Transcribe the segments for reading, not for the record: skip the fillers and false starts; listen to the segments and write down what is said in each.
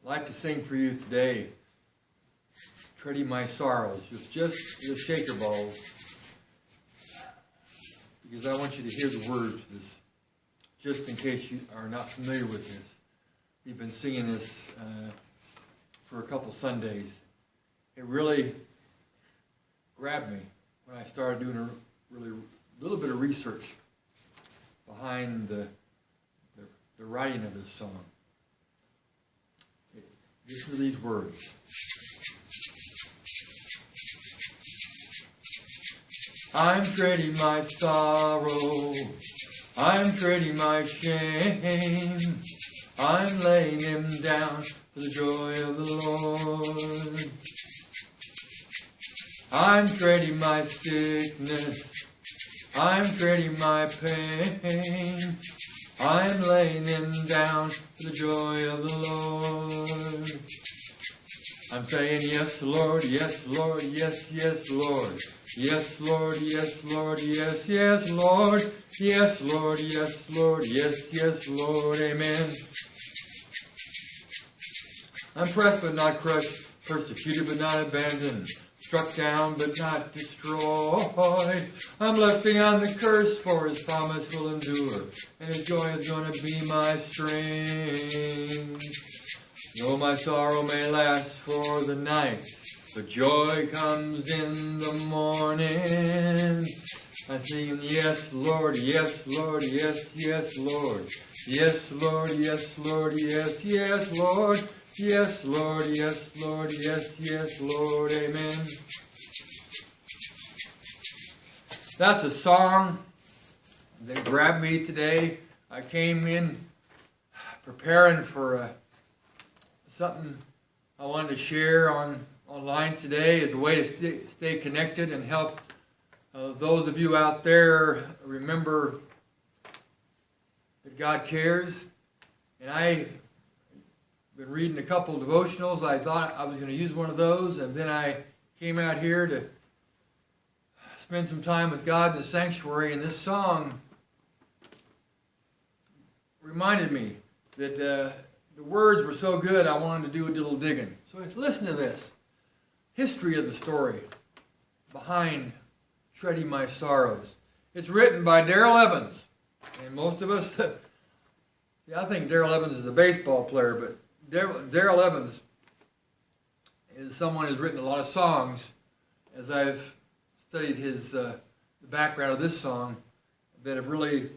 I'd like to sing for you today, Treading My Sorrows, with just the shaker bowls, because I want you to hear the words of this, just in case you are not familiar with this. We've been singing this for a couple Sundays. It really grabbed me when I started doing a little bit of research behind the writing of this song. Listen to these words. I'm treading my sorrow, I'm treading my shame, I'm laying them down for the joy of the Lord. I'm treading my sickness, I'm treading my pain, I'm laying them down for the joy of the Lord. I'm saying yes, Lord, yes, Lord, yes, yes, Lord. Yes, Lord, yes, Lord, yes, yes, Lord. Yes, Lord, yes, Lord, yes, yes, Lord. Amen. I'm pressed but not crushed, persecuted but not abandoned, struck down but not destroyed. I'm left beyond the curse, for his promise will endure, and his joy is going to be my strength. Though my sorrow may last for the night, but joy comes in the morning. I sing, yes, Lord, yes, Lord, yes, yes, Lord. Yes, Lord, yes, Lord, yes, yes, Lord. Yes, Lord, yes, Lord, yes, yes, Lord. Amen. That's a song that grabbed me today. I came in preparing for something I wanted to share online today as a way to stay connected and help those of you out there remember that God cares. And I've been reading a couple of devotionals. I thought I was going to use one of those, and then I came out here to spend some time with God in the sanctuary, and this song reminded me that the words were so good I wanted to do a little digging. So listen to this. History of the story behind Treading My Sorrows. It's written by Darrell Evans. And most of us, I think Darrell Evans is a baseball player, but Darrell Evans is someone who's written a lot of songs. As I've studied the background of this song, that have really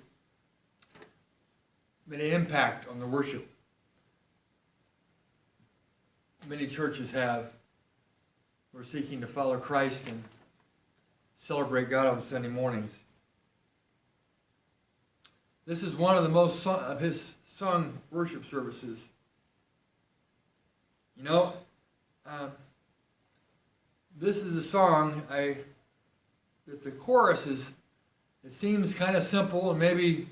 made an impact on the worship. Many churches have. We're seeking to follow Christ and celebrate God on Sunday mornings. This is one of the most of his sung worship services. You know, this is a song that the chorus is, it seems kind of simple and maybe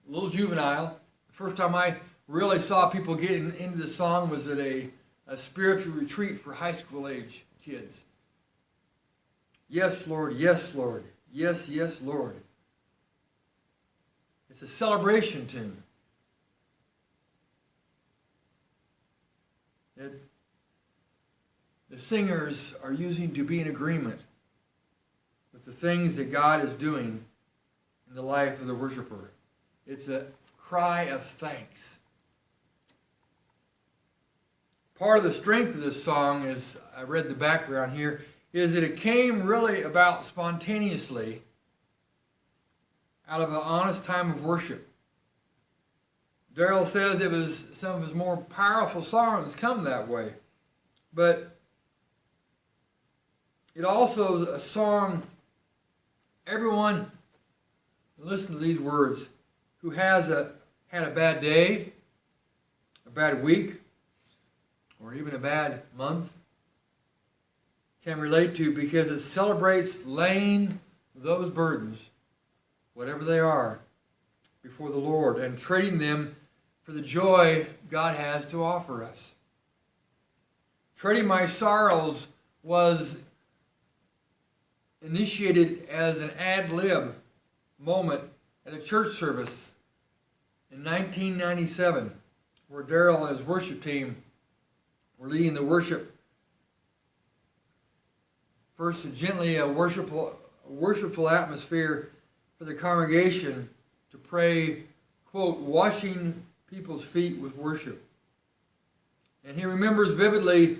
a little juvenile. The first time I really saw people getting into the song was at a spiritual retreat for high school age kids. Yes, Lord, yes, Lord. Yes, yes, Lord. It's a celebration tune. The singers are using to be in agreement with the things that God is doing in the life of the worshiper. It's a cry of thanks. Part of the strength of this song, as I read the background here, is that it came really about spontaneously out of an honest time of worship. Darrell says it was some of his more powerful songs come that way. But it also is a song, everyone, listen to these words, who has had a bad day, a bad week, or even a bad month, can relate to, because it celebrates laying those burdens, whatever they are, before the Lord and trading them for the joy God has to offer us. Treading My Sorrows was initiated as an ad-lib moment at a church service in 1997, where Darrell and his worship team were leading the worship. First, gently a worshipful atmosphere for the congregation to pray, quote, washing people's feet with worship. And he remembers vividly,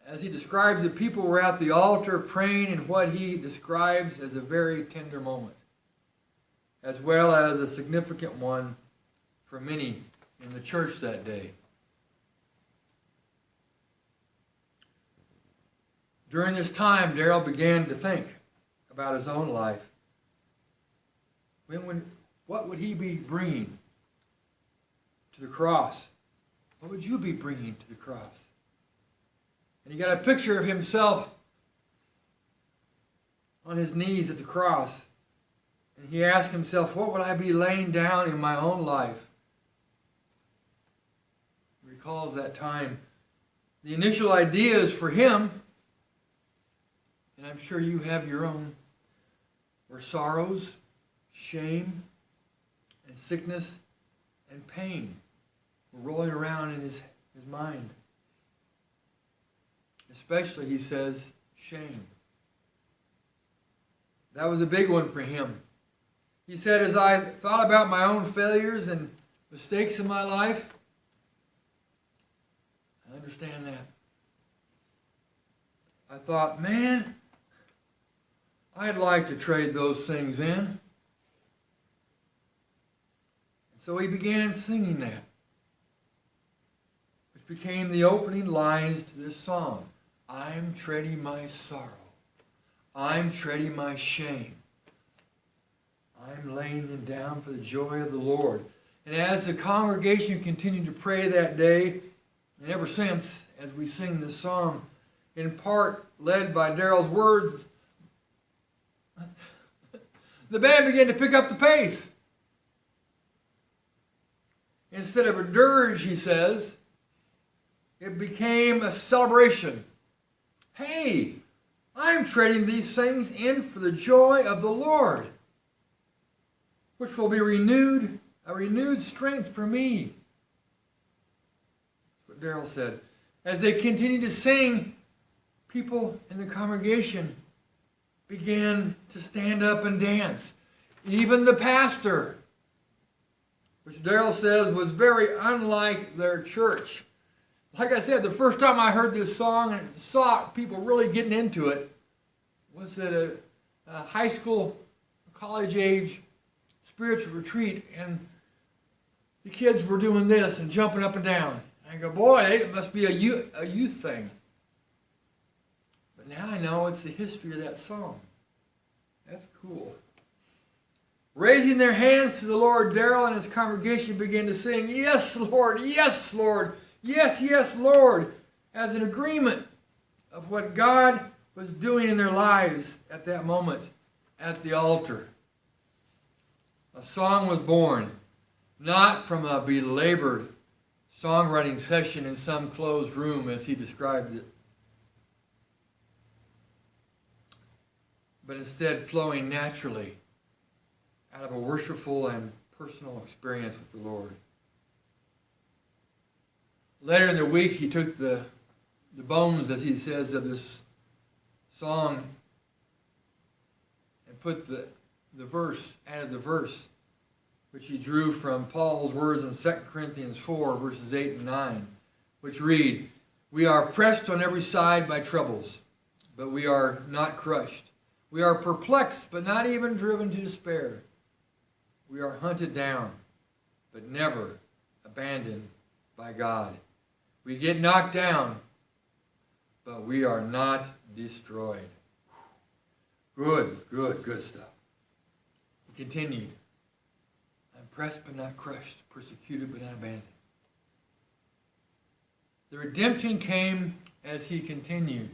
as he describes it, people were at the altar praying in what he describes as a very tender moment, as well as a significant one for many in the church that day. During this time, Darrell began to think about his own life. What would he be bringing to the cross? What would you be bringing to the cross? And he got a picture of himself on his knees at the cross. And he asked himself, what would I be laying down in my own life? He recalls that time. The initial ideas for him, and I'm sure you have your own, were sorrows, shame, and sickness, and pain were rolling around in his mind. Especially, he says, shame. That was a big one for him. He said, as I thought about my own failures and mistakes in my life, I understand that. I thought, man, I'd like to trade those things in. And so he began singing that, which became the opening lines to this song. I'm trading my sorrow. I'm trading my shame. I'm laying them down for the joy of the Lord. And as the congregation continued to pray that day, and ever since, as we sing this song, in part led by Darrell's words, the band began to pick up the pace. Instead of a dirge, he says, it became a celebration. Hey, I'm trading these things in for the joy of the Lord, which will be a renewed strength for me. That's what Darrell said. As they continued to sing, people in the congregation began to stand up and dance. Even the pastor, which Darrell says was very unlike their church. Like I said, the first time I heard this song and saw people really getting into it was at a high school, college age spiritual retreat, and the kids were doing this and jumping up and down. And I go, boy, it must be a youth thing. But now I know it's the history of that song. That's cool. Raising their hands to the Lord, Darrell and his congregation began to sing, yes, Lord, yes, Lord, yes, yes, Lord, as an agreement of what God was doing in their lives at that moment at the altar. A song was born, not from a belabored songwriting session in some closed room as he described it, but instead flowing naturally out of a worshipful and personal experience with the Lord. Later in the week, he took the bones, as he says, of this song and put the verse, added the verse, which he drew from Paul's words in 2 Corinthians 4, verses 8 and 9, which read, we are pressed on every side by troubles, but we are not crushed. We are perplexed, but not even driven to despair. We are hunted down, but never abandoned by God. We get knocked down, but we are not destroyed. Good stuff. He continued. I'm pressed but not crushed, persecuted but not abandoned. The redemption came as he continued.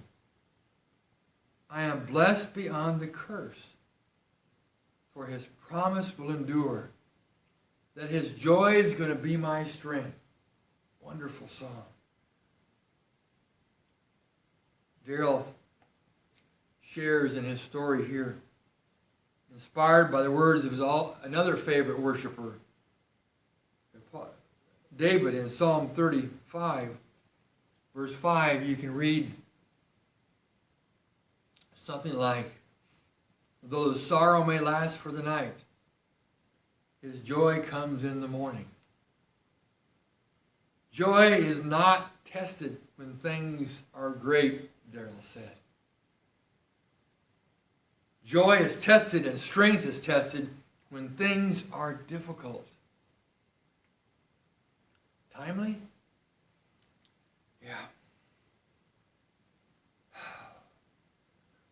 I am blessed beyond the curse, for his promise will endure, that his joy is going to be my strength. Wonderful song. Darrell shares in his story here, inspired by the words of another favorite worshiper, David, in Psalm 35, verse 5, you can read something like, though the sorrow may last for the night, his joy comes in the morning. Joy is not tested when things are great, Darrell said. Joy is tested and strength is tested when things are difficult. Timely? Yeah.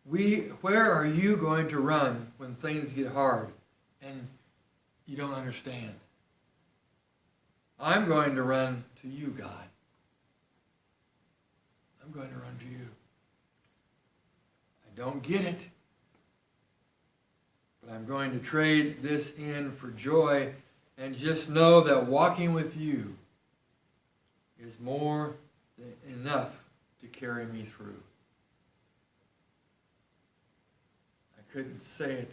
Where are you going to run when things get hard and you don't understand? I'm going to run to you, God. I'm going to run to you. I don't get it, but I'm going to trade this in for joy and just know that walking with you is more than enough to carry me through. I couldn't say it.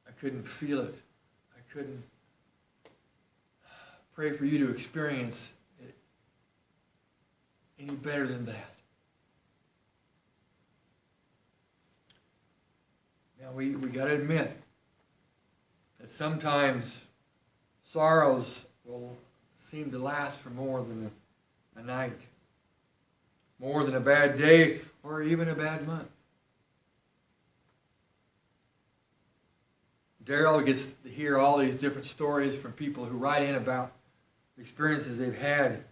I couldn't feel it. I couldn't pray for you to experience it any better than that. Now we got to admit that sometimes sorrows will seem to last for more than a night, more than a bad day, or even a bad month. Darrell gets to hear all these different stories from people who write in about experiences they've had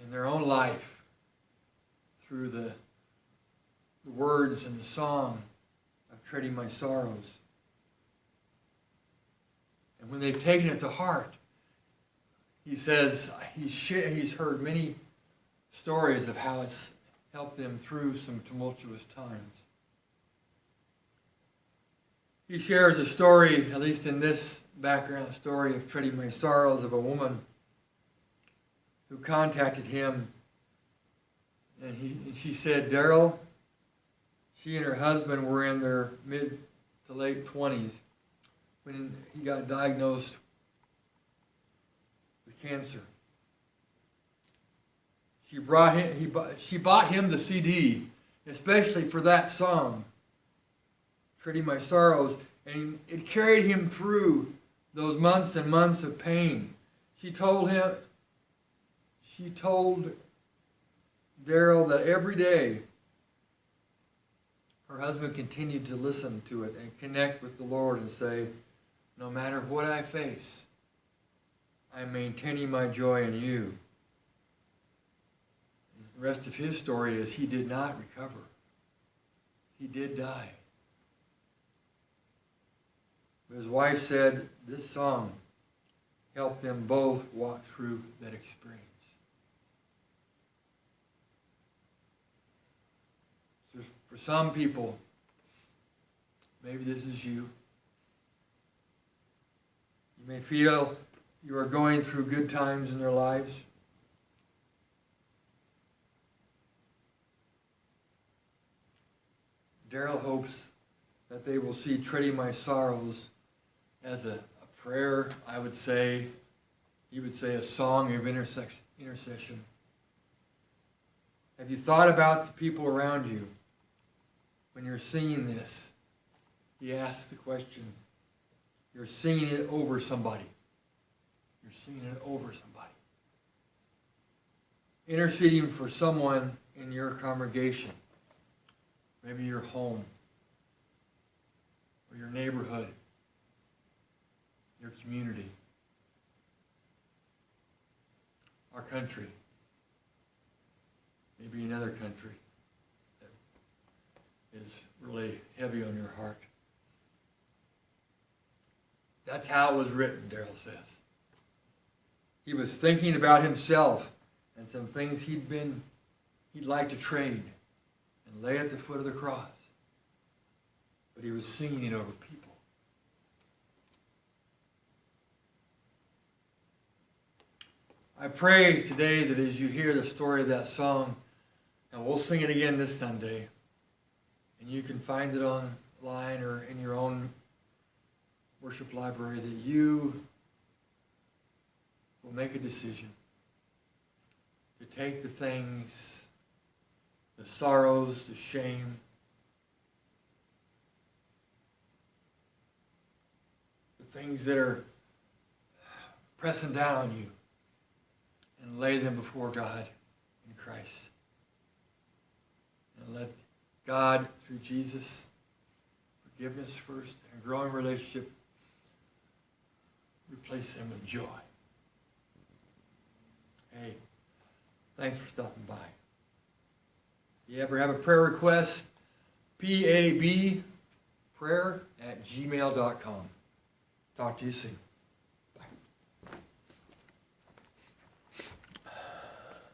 in their own life through the words and the song of Treading My Sorrows. And when they've taken it to heart, he says he's heard many stories of how it's helped them through some tumultuous times. He shares a story, at least in this background story of Treading My Sorrows, of a woman who contacted him. And she said, Darrell, she and her husband were in their mid to late 20s when he got diagnosed with cancer. She bought him the CD, especially for that song, Treading My Sorrows, and it carried him through those months and months of pain. She told Darrell that every day her husband continued to listen to it and connect with the Lord and say, no matter what I face, I'm maintaining my joy in you. The rest of his story is he did not recover. He did die. But his wife said this song helped them both walk through that experience. So for some people, maybe this is you. You may feel you are going through good times in their lives. Darrell hopes that they will see Treading My Sorrows as a prayer, I would say. He would say a song of intercession. Have you thought about the people around you when you're singing this? He asks the question. You're singing it over somebody. You're singing it over somebody. Interceding for someone in your congregation. Maybe your home. Or your neighborhood. Your community. Our country. Maybe another country that is really heavy on your heart. That's how it was written, Darrell says. He was thinking about himself and some things he'd like to trade and lay at the foot of the cross. But he was singing it over people. I pray today that as you hear the story of that song, and we'll sing it again this Sunday, and you can find it online or in your own worship library, that you will make a decision to take the things, the sorrows, the shame, the things that are pressing down on you, and lay them before God in Christ. And let God, through Jesus, forgiveness first and growing relationship, replace them with joy. Hey, thanks for stopping by. If you ever have a prayer request, PAB prayer@gmail.com. Talk to you soon.